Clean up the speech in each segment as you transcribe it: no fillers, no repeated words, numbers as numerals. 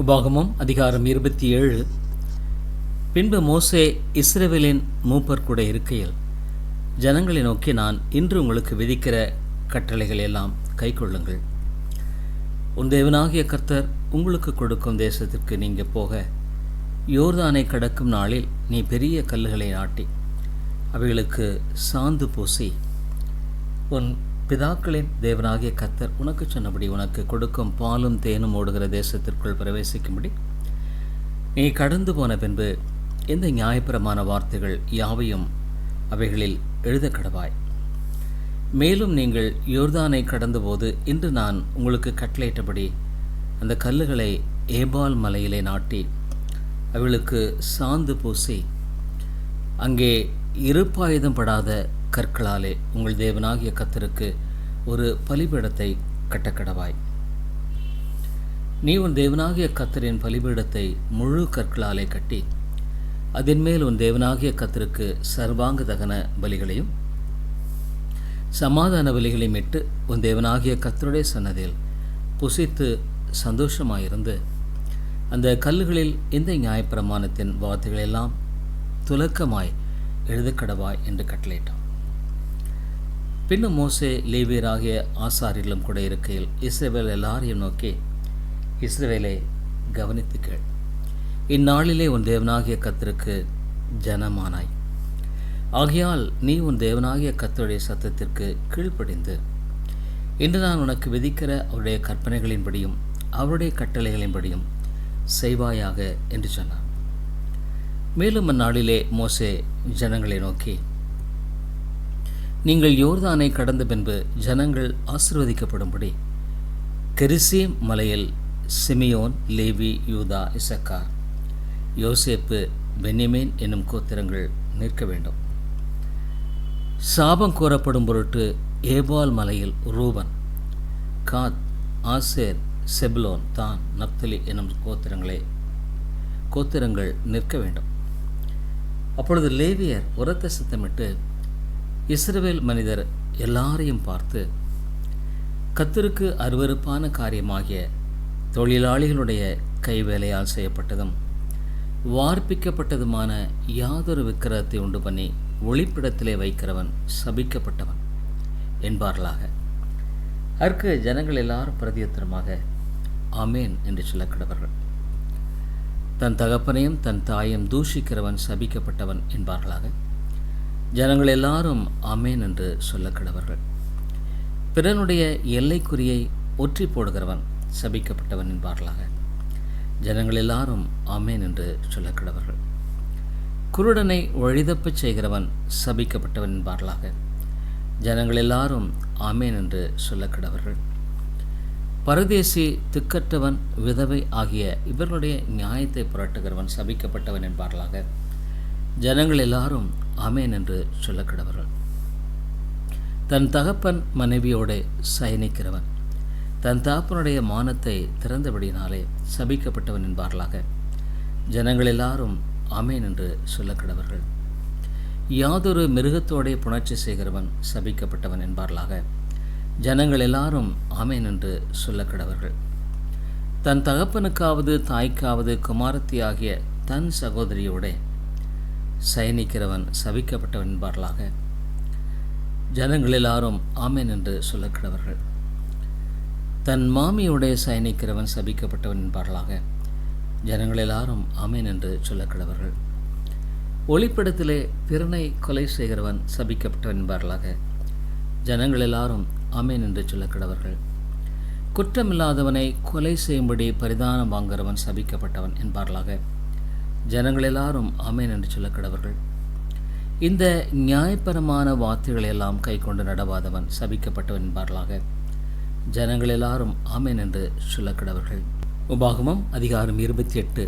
உபாகமம் அதிகாரம் 27. பின்பு மோசே இஸ்ரவேலின் மூப்பர் கூட இருக்கையில் ஜனங்களை நோக்கி, நான் இன்று உங்களுக்கு விதிக்கிற கட்டளைகள் எல்லாம் கைக்கொள்ளுங்கள். உன் தேவனாகிய கர்த்தர் உங்களுக்கு கொடுக்கும் தேசத்திற்கு நீங்கள் போக யோர்தானை கடக்கும் நாளில் நீ பெரிய கல்லுகளை நாட்டி அவைகளுக்கு சாந்து பூசி உன் பிதாக்களின் தேவனாகிய கர்த்தர் உனக்கு சொன்னபடி உனக்கு கொடுக்கும் பாலும் தேனும் ஓடுகிற தேசத்திற்குள் பிரவேசிக்கும்படி நீ கடந்து போன பின்பு இந்த நியாயப்பிரமாண வார்த்தைகள் யாவையும் அவைகளில் எழுத கடவாய். மேலும் நீங்கள் யோர்தானை கடந்தபோது இன்று நான் உங்களுக்கு கட்டளையிட்டபடி அந்த கல்லுகளை ஏபால் மலையிலே நாட்டி அவைகளுக்கு சாந்து பூசி அங்கே இருப்பாயுதம் படாத கற்களாலே உங்கள் தேவனாகிய கர்த்தருக்கு ஒரு பலிபீடத்தை கட்டக்கடவாய். நீ உன் தேவனாகிய கர்த்தரின் பலிபீடத்தை முழு கற்களாலே கட்டி அதன் மேல் உன் தேவனாகிய கர்த்தருக்கு சர்வாங்க தகன பலிகளையும் சமாதான பலிகளையும் இட்டு உன் தேவனாகிய கர்த்தருடைய சன்னதியில் புசித்து சந்தோஷமாயிருந்து அந்த கல்லுகளில் இந்த நியாயப்பிரமாணத்தின் வார்த்தைகளெல்லாம் துலக்கமாய் எழுதக்கடவாய் என்று கட்டளையிட்டான். பின்னும் மோசே லேவியராகிய ஆசாரியர்களும் கூட இருக்கையில் இஸ்ரவேல் எல்லாரையும் நோக்கி, இஸ்ரவேலை கவனித்து கேள். இந்நாளிலே உன் தேவனாகிய கர்த்தருக்கு ஜனமானாய். ஆகையால் நீ உன் தேவனாகிய கர்த்தருடைய சத்தத்திற்கு கீழ்ப்படிந்து இன்று நான் உனக்கு விதிக்கிற அவருடைய கற்பனைகளின்படியும் அவருடைய கட்டளைகளின்படியும் செய்வாயாக என்று சொன்னார். மேலும் அந்நாளிலே மோசே ஜனங்களை நோக்கி, நீங்கள் யோர்தானை கடந்த பின்பு ஜனங்கள் ஆசீர்வதிக்கப்படும்படி கெரிசீம் மலையில் சிமியோன், லேவி, யூதா, இசக்கார், யோசேப்பு, பென்யமீன் என்னும் கோத்திரங்கள் நிற்க வேண்டும். சாபம் கூறப்படும் பொருட்டு ஏபால் மலையில் ரூபன், காத், ஆசேர், செபுலோன், தான், நப்தலி என்னும் கோத்திரங்கள் நிற்க வேண்டும். அப்பொழுது லேவியர் உரத்த சத்தமிட்டு இஸ்ரவேல் மனிதர் எல்லாரையும் பார்த்து, கர்த்தருக்கு அருவருப்பான காரியமாகிய தொழிலாளிகளுடைய கைவேலையால் செய்யப்பட்டதும் வார்ப்பிக்கப்பட்டதுமான யாதொரு விக்கிரகத்தை உண்டு பண்ணி ஒளிப்பிடத்திலே வைக்கிறவன் சபிக்கப்பட்டவன் என்பார்களாக. அதற்கு ஜனங்கள் எல்லாரும் பிரதியுத்தரமாக ஆமேன் என்று சொல்ல கடவர்கள். தன் தகப்பனையும் தன் தாயையும் தூஷிக்கிறவன் சபிக்கப்பட்டவன் என்பார்களாக. ஜனங்கள் எல்லாரும் ஆமேன் என்று சொல்ல கடவர்கள். பிறனுடைய எல்லைக்குறியை ஒற்றி போடுகிறவன் சபிக்கப்பட்டவன் என்பார்களாக. ஜனங்கள் எல்லாரும் ஆமேன் என்று சொல்ல கடவர்கள். குருடனை வழிதப்பச் செய்கிறவன் சபிக்கப்பட்டவன் என்பார்களாக. ஜனங்கள் எல்லாரும் ஆமேன் என்று சொல்ல கடவர்கள். பரதேசி, திக்கற்றவன், விதவை ஆகிய இவர்களுடைய நியாயத்தை புரட்டுகிறவன் சபிக்கப்பட்டவன் என்பார்களாக. ஜனங்கள் எல்லாரும் ஆமேன் என்று சொல்ல கடவர்கள். தன் தகப்பன் மனைவியோடு சயனிக்கிறவன் தன் தகப்பனுடைய மானத்தை திறந்தபடினாலே சபிக்கப்பட்டவன் என்பார்களாக. ஜனங்கள் எல்லாரும் ஆமேன் என்று சொல்ல கடவர்கள். யாதொரு மிருகத்தோடே புணர்ச்சி செய்கிறவன் சபிக்கப்பட்டவன் என்பார்களாக. ஜனங்கள் எல்லாரும் ஆமேன் என்று சொல்ல கடவர்கள். தன் தகப்பனுக்காவது தாய்க்காவது குமாரத்தி ஆகிய தன் சகோதரியோட சயனிக்கிறவன் சபிக்கப்பட்டவன் என்பார்களாக. ஜனங்கள் எல்லாரும் ஆமேன் என்று சொல்ல கடவர்கள். தன் மாமியோடைய சயனிக்கிறவன் சபிக்கப்பட்டவன் என்பார்களாக. ஜனங்கள் எல்லாரும் ஆமேன் என்று சொல்ல கடவர்கள். ஒளிப்படத்திலே பிறனை கொலை செய்கிறவன் சபிக்கப்பட்டவன் என்பார்களாக. ஜனங்கள் எல்லாரும் ஆமேன் என்று சொல்ல கடவர்கள். குற்றமில்லாதவனை கொலை செய்யும்படி பரிதானம் வாங்குகிறவன் சபிக்கப்பட்டவன் என்பார்களாக. ஜனங்கள் எல்லாரும் ஆமேன் என்று சொல்ல கடவர்கள். இந்த நியாயப்பரமான வார்த்தைகளை எல்லாம் கை கொண்டு நடவாதவன் சபிக்கப்பட்டவன் என்பார்களாக. ஜனங்கள் எல்லாரும் ஆமேன் என்று சொல்ல கடவர்கள். உபாகமம் அதிகாரம் 28.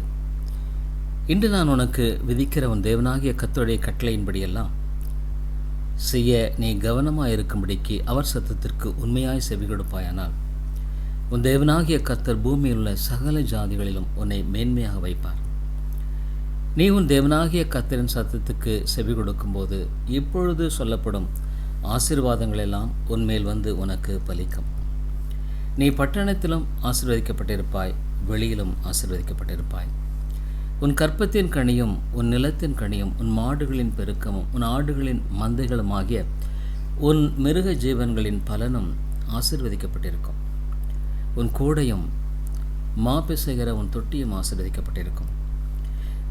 இன்று நான் உனக்கு விதிக்கிற உன் தேவனாகிய கர்த்தருடைய கட்டளையின்படியெல்லாம் செய்ய நீ கவனமாக இருக்கும்படிக்கு அவர் சத்தத்திற்கு உண்மையாய் செவி கொடுப்பாயானால் உன் தேவனாகிய கர்த்தர் பூமியில் உள்ள சகல ஜாதிகளிலும் உன்னை மேன்மையாக வைப்பார். நீ உன் தேவனாகிய கர்த்தரின் சத்தத்துக்கு செவி கொடுக்கும்போது இப்பொழுது சொல்லப்படும் ஆசீர்வாதங்கள் எல்லாம் உன்மேல் வந்து உனக்கு பலிக்கும். நீ பட்டணத்திலும் ஆசீர்வதிக்கப்பட்டிருப்பாய், வெளியிலும் ஆசீர்வதிக்கப்பட்டிருப்பாய். உன் கற்பத்தின் கனியும் உன் நிலத்தின் கனியும் உன் மாடுகளின் பெருக்கமும் உன் ஆடுகளின் மந்தைகளும் ஆகிய உன் மிருக ஜீவன்களின் பலனும் ஆசீர்வதிக்கப்பட்டிருக்கும். உன் கூடையும் மாப்பிசைகிற உன் தொட்டியும் ஆசீர்வதிக்கப்பட்டிருக்கும்.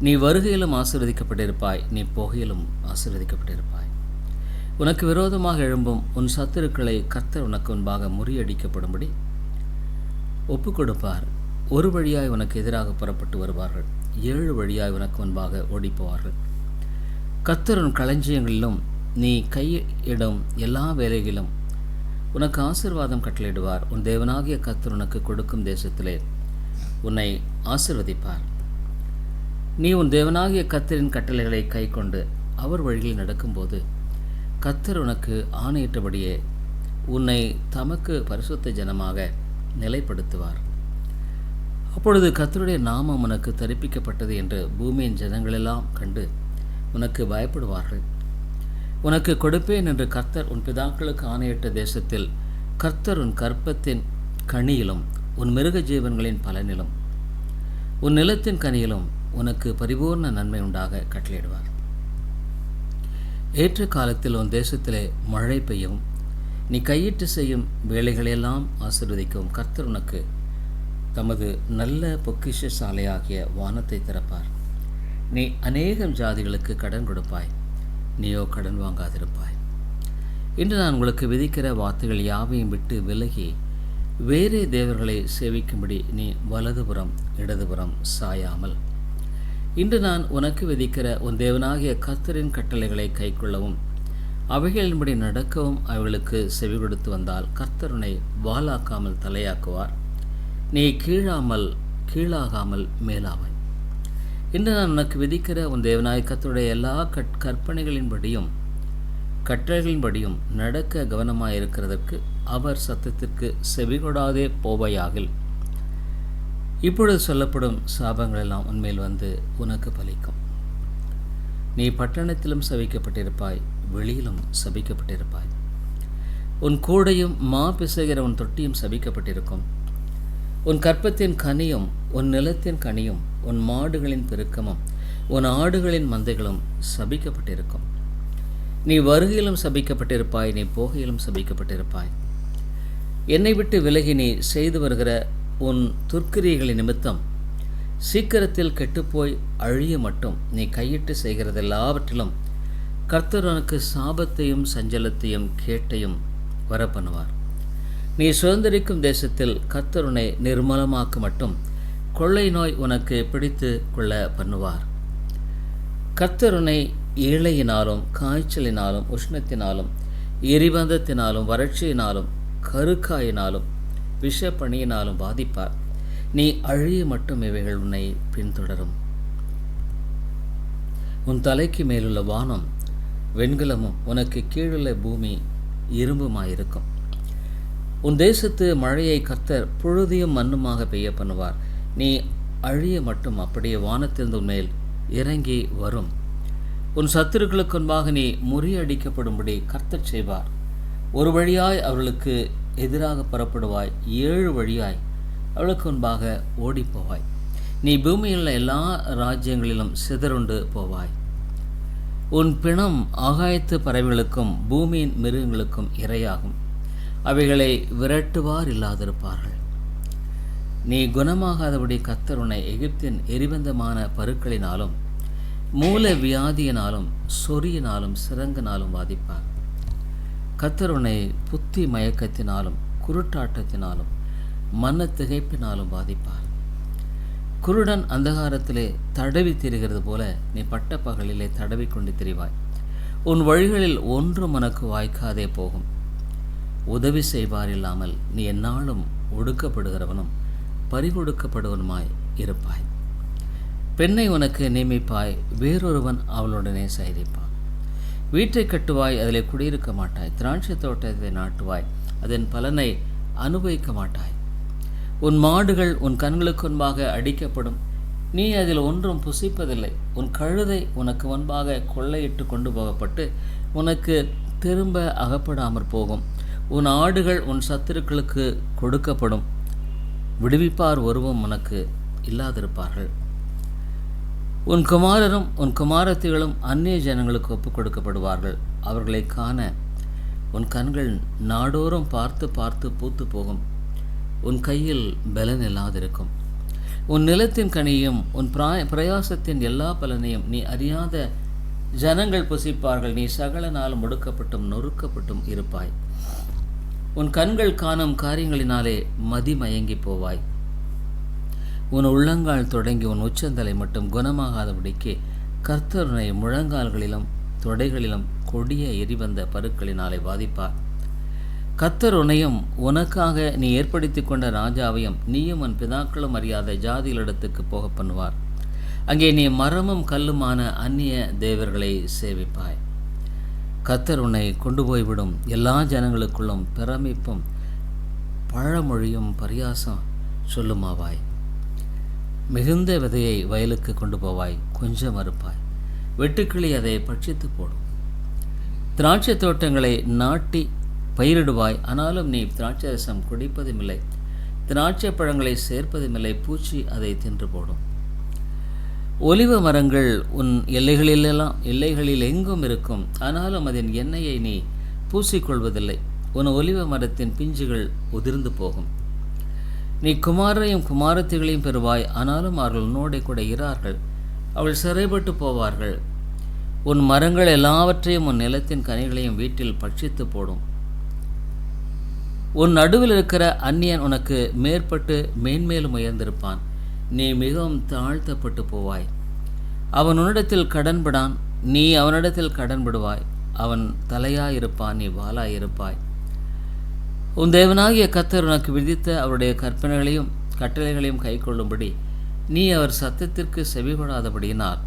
நீ வருகையிலும் ஆசீர்வதிக்கப்பட்டிருப்பாய், நீ போகையிலும் ஆசீர்வதிக்கப்பட்டிருப்பாய். உனக்கு விரோதமாக எழும்பும் உன் சத்துருக்களை கர்த்தர் உனக்கு முன்பாக முறியடிக்கப்படும்படி ஒப்புக் கொடுப்பார். ஒரு வழியாய் உனக்கு எதிராக புறப்பட்டு வருவார்கள், 7 வழியாய் உனக்கு முன்பாக ஓடிப்போவார்கள். கர்த்தர் உன் களஞ்சியங்களிலும் நீ கையிடும் எல்லா வேலைகளிலும் உனக்கு ஆசீர்வாதம் கட்டளையிடுவார். உன் தேவனாகிய கர்த்தர் உனக்கு கொடுக்கும் தேசத்திலே உன்னை ஆசீர்வதிப்பார். நீ உன் தேவனாகிய கர்த்தரின் கட்டளைகளை கைக்கொண்டு அவர் வழியில் நடக்கும்போது கர்த்தர் உனக்கு ஆணையிட்டபடியே உன்னை தமக்கு பரிசுத்த ஜனமாக நிலைப்படுத்துவார். அப்பொழுது கர்த்தருடைய நாமம் உனக்கு தரிப்பிக்கப்பட்டது என்று பூமியின் ஜனங்களெல்லாம் கண்டு உனக்கு பயப்படுவார்கள். உனக்கு கொடுப்பேன் என்று கர்த்தர் உன் பிதாக்களுக்கு ஆணையிட்ட தேசத்தில் கர்த்தர் உன் கற்பத்தின் கனியிலும் உன் மிருக ஜீவன்களின் பலனிலும் உன் நிலத்தின் கனியிலும் உனக்கு பரிபூர்ண நன்மை உண்டாக கட்டளையிடுவார். ஏற்ற காலத்தில் உன் தேசத்திலே மழை பெய்யவும் நீ கையிட்டு செய்யும் வேலைகளையெல்லாம் ஆசீர்வதிக்கவும் கர்த்தர் உனக்கு தமது நல்ல பொக்கிஷ சாலையாகிய வானத்தை திறப்பார். நீ அநேகம் ஜாதிகளுக்கு கடன் கொடுப்பாய், நீயோ கடன் வாங்காதிருப்பாய். இன்று நான் உங்களுக்கு விதிக்கிற வார்த்தைகள் யாவையும் விட்டு விலகி வேறே தேவர்களை சேவிக்கும்படி நீ வலதுபுறம் இடதுபுறம் சாயாமல் இன்று நான் உனக்கு விதிக்கிற உன் தேவனாகிய கர்த்தரின் கட்டளைகளை கைக்கொள்ளவும் அவைகளின்படி நடக்கவும் அவைகளுக்கு செவி கொடுத்து வந்தால் கர்த்தர் உன்னை வாலாக்காமல் தலையாக்குவார். நீ கீழாகாமல் மேலாவாய். இன்று நான் உனக்கு விதிக்கிற உன் தேவனாகிய கர்த்தருடைய எல்லா கற்பனைகளின்படியும் கட்டளைகளின்படியும் நடக்க கவனமாயிருக்கிறதற்கு அவர் சத்தத்திற்கு செவிகொடாதே போவையாகில் இப்பொழுது சொல்லப்படும் சாபங்களெல்லாம் உன்மேல் வந்து உனக்கு பலிக்கும். நீ பட்டணத்திலும் சபிக்கப்பட்டிருப்பாய், வெளியிலும் சபிக்கப்பட்டிருப்பாய். உன் கூடையும் மா பிசைகிற உன் தொட்டியும் சபிக்கப்பட்டிருக்கும். உன் கற்பத்தின் கனியும் உன் நிலத்தின் கனியும் உன் மாடுகளின் பெருக்கமும் உன் ஆடுகளின் மந்தைகளும் சபிக்கப்பட்டிருக்கும். நீ வருகையிலும் சபிக்கப்பட்டிருப்பாய், நீ போகையிலும் சபிக்கப்பட்டிருப்பாய். என்னை விட்டு விலகி நீ செய்து வருகிற உன் துர்க்கிரியைகளின் நிமித்தம் சீக்கிரத்தில் கெட்டுப்போய் அழிய மட்டும் நீ கையிட்டு செய்கிறதெல்லாவற்றிலும் கர்த்தர் உனக்கு சாபத்தையும் சஞ்சலத்தையும் கேட்டையும் வரப்பண்ணுவார். நீ சுதந்திரிக்கும் தேசத்தில் கர்த்தர் உன்னை நிர்மலமாக்கு மட்டும் கொள்ளை நோய் உனக்கு பிடித்து கொள்ள பண்ணுவார். கர்த்தர் உன்னை ஏழையினாலும் காய்ச்சலினாலும் உஷ்ணத்தினாலும் எரிபந்தத்தினாலும் வறட்சியினாலும் கருக்காயினாலும் விஷப்பணியினாலும் பாதிப்பார். நீ அழிய மட்டும் இவைகள் உன்னை பின்தொடரும். உன் தலைக்கு மேலுள்ள வானம் வெண்கலமும் உனக்கு கீழுள்ள பூமி இரும்புமாயிருக்கும். உன் தேசத்து மழையை கர்த்தர் புழுதியும் மண்ணுமாக பெய்ய பண்ணுவார். நீ அழிய மட்டும் அப்படியே வானத்திலிருந்து உன்மேல் இறங்கி வரும். உன் சத்துருக்களுக்கு முன்பாக நீ முறியடிக்கப்படும்படி கர்த்தர் செய்வார். ஒரு வழியாய் அவர்களுக்கு எதிராக புறப்படுவாய், 7 வழியாய் அவளுக்கு முன்பாக ஓடிப்போவாய். நீ பூமியில் எல்லா ராஜ்யங்களிலும் சிதறுண்டு போவாய். உன் பிணம் ஆகாயத்து பறவைகளுக்கும் பூமியின் மிருகங்களுக்கும் இரையாகும். அவைகளை விரட்டுவார் இல்லாதிருப்பார்கள். நீ குணமாகாதபடி கர்த்தர் உன்னை எகிப்தின் எரிபந்தமான பருக்களினாலும் மூல வியாதியினாலும் சொறியினாலும் சிரங்கினாலும் பாதிப்பார். கர்த்தர் உன்னை புத்தி மயக்கத்தினாலும் குருட்டாட்டத்தினாலும் மன திகைப்பினாலும் பாதிப்பார். குருடன் அந்தகாரத்திலே தடவி திரிகிறது போல நீ பட்ட பகலிலே தடவி கொண்டு திரிவாய். உன் வழிகளில் ஒன்றும் உனக்கு வாய்க்காதே போகும். உதவி செய்வார் இல்லாமல் நீ எந்நாளும் ஒடுக்கப்படுகிறவனும் பறிகொடுக்கப்படுவனுமாய் இருப்பாய். பெண்ணை உனக்கு நியமிப்பாய், வேறொருவன் அவளுடனே சயனிப்பான். வீட்டை கட்டுவாய், அதில் குடியிருக்க மாட்டாய். திராட்சை தோட்டத்தை நாட்டுவாய், அதன் பலனை அனுபவிக்க மாட்டாய். உன் மாடுகள் உன் கண்களுக்கு முன்பாக அடிக்கப்படும், நீ அதில் ஒன்றும் புசிப்பதில்லை. உன் கழுதை உனக்கு முன்பாக கொள்ளையிட்டு கொண்டு போகப்பட்டு உனக்கு திரும்ப அகப்படாமற் போகும். உன் ஆடுகள் உன் சத்துருக்களுக்கு கொடுக்கப்படும். விடுவிப்பார் ஒருவரும் உனக்கு இல்லாதிருப்பார்கள். உன் குமாரரும் உன் குமாரத்திகளும் அந்நிய ஜனங்களுக்கு ஒப்புக் கொடுக்கப்படுவார்கள். அவர்களை காண உன் கண்கள் நாடோறும் பார்த்து பார்த்து பூத்து போகும். உன் கையில் பலன் இல்லாதிருக்கும். உன் நிலத்தின் கனியும் உன் பிரயாசத்தின் எல்லா பலனையும் நீ அறியாத ஜனங்கள் புசிப்பார்கள். நீ சகல நாளும் ஒடுக்கப்பட்டும் நொறுக்கப்பட்டும் இருப்பாய். உன் கண்கள் காணும் காரியங்களினாலே மதிமயங்கி போவாய். உன் உள்ளங்கால் தொடங்கி உன் உச்சந்தலை மட்டும் குணமாகாதபடிக்கு கர்த்தர் உன்னை முழங்கால்களிலும் தொடைகளிலும் கொடிய எரிவந்த பருக்களினாலே பாதிப்பார். கர்த்தர் உன்னையும் உனக்காக நீ ஏற்படுத்தி கொண்ட ராஜாவையும் நீயும் உன் பிதாக்களும் அறியாத ஜாதிகளிடத்துக்கு போக பண்ணுவார். அங்கே நீ மரமும் கல்லுமான அந்நிய தேவர்களை சேவிப்பாய். கர்த்தர் உன்னை கொண்டு போய்விடும் எல்லா ஜனங்களுக்குள்ளும் பிரமிப்பும் பழமொழியும் பரியாசம் சொல்லுமாவாய். மிகுந்த விதையை வயலுக்கு கொண்டு போவாய், கொஞ்சம் அறுப்பாய், வெட்டுக்கிளி அதை பட்சித்து போடும். திராட்சை தோட்டங்களை நாட்டி பயிரிடுவாய், ஆனாலும் நீ திராட்சை ரசம் குடிப்பதுமில்லை, திராட்சை பழங்களை சேர்ப்பதுமில்லை, பூச்சி அதை தின்று போடும். ஒலிவ மரங்கள் உன் எல்லைகளில் எங்கும் இருக்கும், ஆனாலும் அதன் எண்ணெயை நீ பூசிக்கொள்வதில்லை. உன் ஒலிவ மரத்தின் பிஞ்சுகள் உதிர்ந்து போகும். நீ குமாரையும் குமாரத்திகளையும் பெறுவாய், ஆனாலும் அவர்கள் உன்னோட கூட இரார்கள், அவள் சிறைப்பட்டு போவார்கள். உன் மரங்கள் எல்லாவற்றையும் உன் நிலத்தின் கனிகளையும் வீட்டில் பட்சித்து போடும். உன் நடுவில் இருக்கிற அந்நியன் உனக்கு மேற்பட்டு மேன்மேலும் உயர்ந்திருப்பான், நீ மிகவும் தாழ்த்தப்பட்டு போவாய். அவன் உன்னிடத்தில் கடன்படான், நீ அவனிடத்தில் கடன்படுவாய். அவன் தலையாயிருப்பான், நீ வாலாயிருப்பாய். உன் தேவனாகிய கர்த்தர் உனக்கு விதித்த அவருடைய கற்பனைகளையும் கட்டளைகளையும் கைக்கொள்ளும்படி நீ அவர் சத்தத்திற்கு செவிகொடாதபடியினால்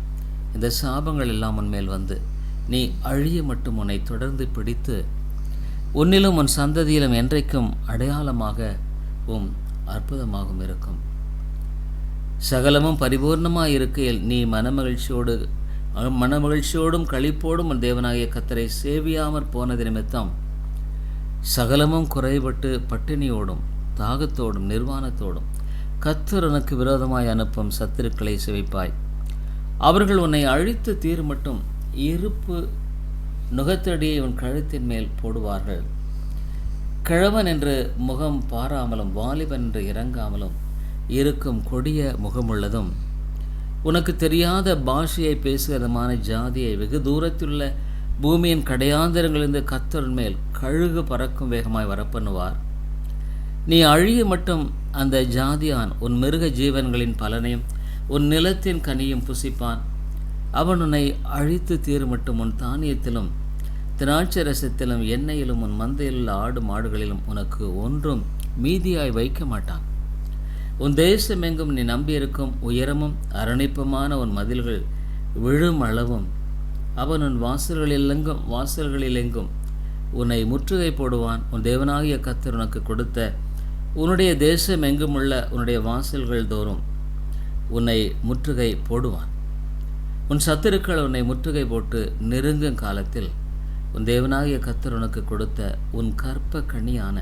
இந்த சாபங்கள் எல்லாம் உன்மேல் வந்து நீ அழிய மட்டும் உன்னை தொடர்ந்து பிடித்து உன்னிலும் உன் சந்ததியிலும் என்றைக்கும் அடையாளமாகவும் அற்புதமாகவும் இருக்கும். சகலமும் பரிபூர்ணமாக இருக்கையில் நீ மனமகிழ்ச்சியோடும் களிப்போடும் உன் தேவனாகிய கர்த்தரை சேவியாமற் போனது நிமித்தம் சகலமும் குறைபட்டு பட்டினியோடும் தாகத்தோடும் நிர்வாணத்தோடும் கர்த்தர் உனக்கு விரோதமாய் அனுப்பும் சத்துருக்களை சேவிப்பாய். அவர்கள் உன்னை அழித்து தீர் மட்டும் இருப்பு நுகத்தடியை உன் கழுத்தின் மேல் போடுவார்கள். கிழவன் என்று முகம் பாராமலும் வாலிபன் என்று இறங்காமலும் இருக்கும் கொடிய முகமுள்ளதும் உனக்கு தெரியாத பாஷையை பேசுகிறதுமான ஜாதியை வெகு தூரத்திலுள்ள பூமியின் கடையாந்தரங்களிலிருந்து கர்த்தர் மேல் கழுகு பறக்கும் வேகமாய் வரப்பண்ணுவார். நீ அழிய மட்டும் அந்த ஜாதியான் உன் மிருக ஜீவன்களின் பலனையும் உன் நிலத்தின் கனியும் புசிப்பான். அவன் உன்னை அழித்து தீர் மட்டும் உன் தானியத்திலும் திராட்சை ரசத்திலும் எண்ணெயிலும் உன் மந்தையிலுள்ள ஆடு மாடுகளிலும் உனக்கு ஒன்றும் மீதியாய் வைக்க மாட்டான். உன் தேசமெங்கும் நீ நம்பியிருக்கும் உயரமும் அரணிப்புமான உன் மதில்கள் விழும் அளவும் அவன் உன் வாசல்களிலெங்கும் உன்னை முற்றுகை போடுவான். உன் தேவனாகிய கர்த்தர் உனக்கு கொடுத்த உன்னுடைய தேசம் எங்குமுள்ள உன்னுடைய வாசல்கள் தோறும் உன்னை முற்றுகை போடுவான். உன் சத்துருக்கள் உன்னை முற்றுகை போட்டு நெருங்கும் காலத்தில் உன் தேவனாகிய கர்த்தர் உனக்கு கொடுத்த உன் கற்ப கனியான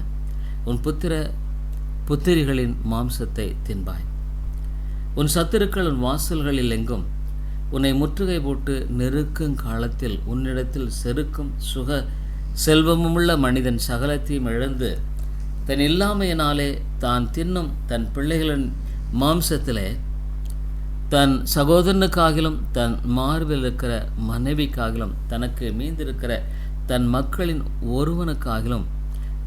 உன் புத்திரிகளின் மாம்சத்தை தின்பாய். உன் சத்துருக்கள் உன் வாசல்களில் எங்கும் உன்னை முற்றுகை போட்டு நெருக்கும் காலத்தில் உன்னிடத்தில் செருக்கும் செல்வமுள்ள மனிதன் சகலத்தையும் இழந்து தன் இல்லாமையினாலே தான் தின்னும் தன் பிள்ளைகளின் மாம்சத்திலே தன் சகோதரனுக்காகிலும் தன் மார்பில் இருக்கிற மனைவிக்காகிலும் தனக்கு மீந்திருக்கிற தன் மக்களின் ஒருவனுக்காகிலும்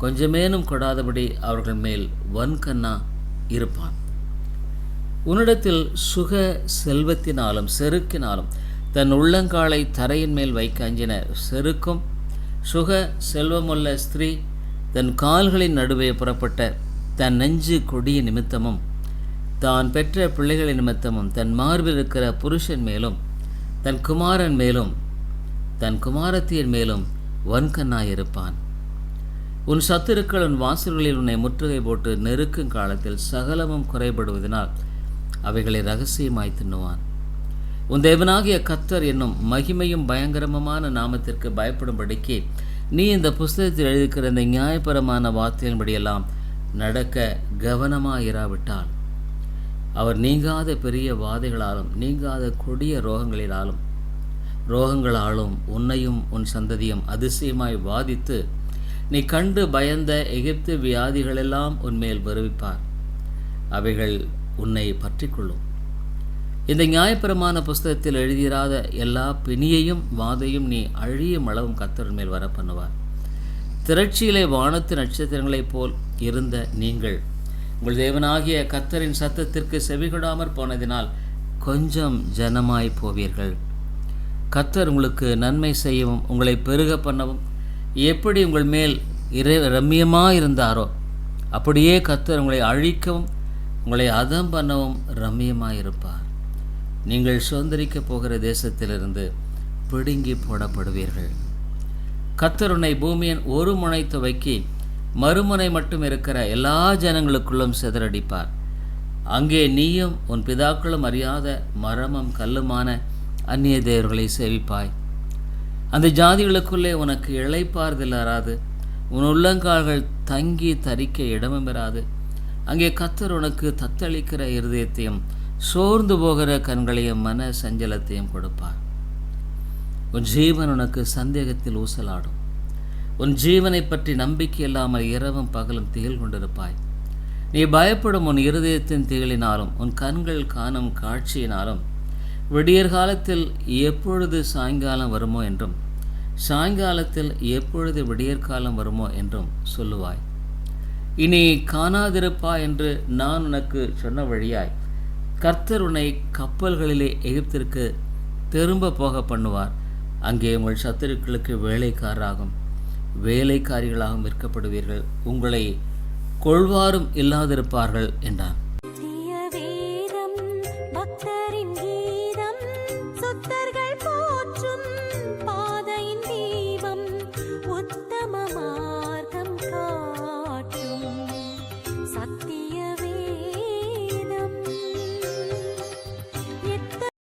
கொஞ்சமேனும் கொடாதபடி அவர்கள் மேல் வன்கண்ணா இருப்பான். உன்னிடத்தில் சுக செல்வத்தினாலும் செருக்கினாலும் தன் உள்ளங்காலை தரையின் மேல் வைக்க அஞ்சின செருக்கும் சுக செல்வமுள்ள ஸ்திரீ தன் கால்களின் நடுவே புறப்பட்ட தன் நெஞ்சு கொடிய நிமித்தமும் தான் பெற்ற பிள்ளைகளின் நிமித்தமும் தன் மார்பில் இருக்கிற புருஷன் மேலும் தன் குமாரன் மேலும் தன் குமாரத்தியின் மேலும் வன்கண்ணாயிருப்பான். உன் சத்துருக்கள் உன் வாசல்களில் உன்னை முற்றுகை போட்டு நெருக்கும் காலத்தில் சகலமும் குறைபடுவதனால் அவைகளை ரகசியமாய் தின்னுவான். உன் தேவனாகிய கர்த்தர் என்னும் மகிமையும் பயங்கரமான நாமத்திற்கு பயப்படும்படிக்கு நீ இந்த புஸ்தகத்தில் எழுதிக்கிற இந்த நியாயபரமான வார்த்தையின்படியெல்லாம் நடக்க கவனமாயிராவிட்டால் அவர் நீங்காத பெரிய வாதைகளாலும் நீங்காத கொடிய ரோகங்களாலும் உன்னையும் உன் சந்ததியும் அதிசயமாய் வாதித்து நீ கண்டு பயந்த எகிப்து வியாதிகளெல்லாம் உன்மேல் வருவிப்பார். அவைகள் உன்னை பற்றிக்கொள்ளும். இந்த நியாயப்பிரமாண புஸ்தகத்தில் எழுதியிராத எல்லா பிணியையும் வாதையும் நீ அழியும் அளவும் கர்த்தர் மேல் வர பண்ணுவார். திரட்சியிலே வானத்து நட்சத்திரங்களைப் போல் இருந்த நீங்கள் உங்கள் தேவனாகிய கர்த்தரின் சத்தத்திற்கு செவிகொடாமற் போனதினால் கொஞ்சம் ஜனமாய் போவீர்கள். கர்த்தர் உங்களுக்கு நன்மை செய்யவும் உங்களை பெருக பண்ணவும் எப்படி உங்கள் மேல் ரம்மியமாயிருந்தாரோ அப்படியே கர்த்தர் உங்களை அழிக்கவும் உங்களை அதம் பண்ணவும் ரம்மியமாயிருப்பார். நீங்கள் சுதந்திரிக்கப் போகிற தேசத்திலிருந்து பிடுங்கி போடப்படுவீர்கள். கர்த்தர் உன்னை பூமியின் ஒரு முனை துவக்கி மறுமுனை மட்டும் இருக்கிற எல்லா ஜனங்களுக்குள்ளும் சிதறடிப்பார். அங்கே நீயும் உன் பிதாக்களும் அறியாத மரமும் கல்லுமான அந்நிய தேவர்களை சேவிப்பாய். அந்த ஜாதிகளுக்குள்ளே உனக்கு இளைப்பாறுதல் வராது. உன் உள்ளங்கால்கள் தங்கி தரிக்க இடமும் பெறாது. அங்கே கர்த்தர் உனக்கு தத்தளிக்கிற இருதயத்தையும் சோர்ந்து போகிற கண்களையும் மன சஞ்சலத்தையும் கொடுப்பார். உன் ஜீவன் உனக்கு சந்தேகத்தில் ஊசலாடும். உன் ஜீவனை பற்றி நம்பிக்கை இல்லாமல் இரவும் பகலும் திகில் கொண்டிருப்பாய். நீ பயப்படும் உன் இருதயத்தின் திகிலினாலும் உன் கண்கள் காணும் காட்சியினாலும் விடியற்காலத்தில் எப்பொழுது சாயங்காலம் வருமோ என்றும் சாயங்காலத்தில் எப்பொழுது விடியற்காலம் வருமோ என்றும் சொல்லுவாய். இனி காணாதிருப்பா என்று நான் உனக்கு சொன்ன வழியாய் கர்த்தர் உன்னை கப்பல்களிலே எகிப்திற்கு திரும்ப போக பண்ணுவார். அங்கே உங்கள் சத்துருக்களுக்கு வேலைக்காரிகளாகவும் விற்கப்படுவீர்கள். உங்களை கொள்வாரும் இல்லாதிருப்பார்கள் என்றான்.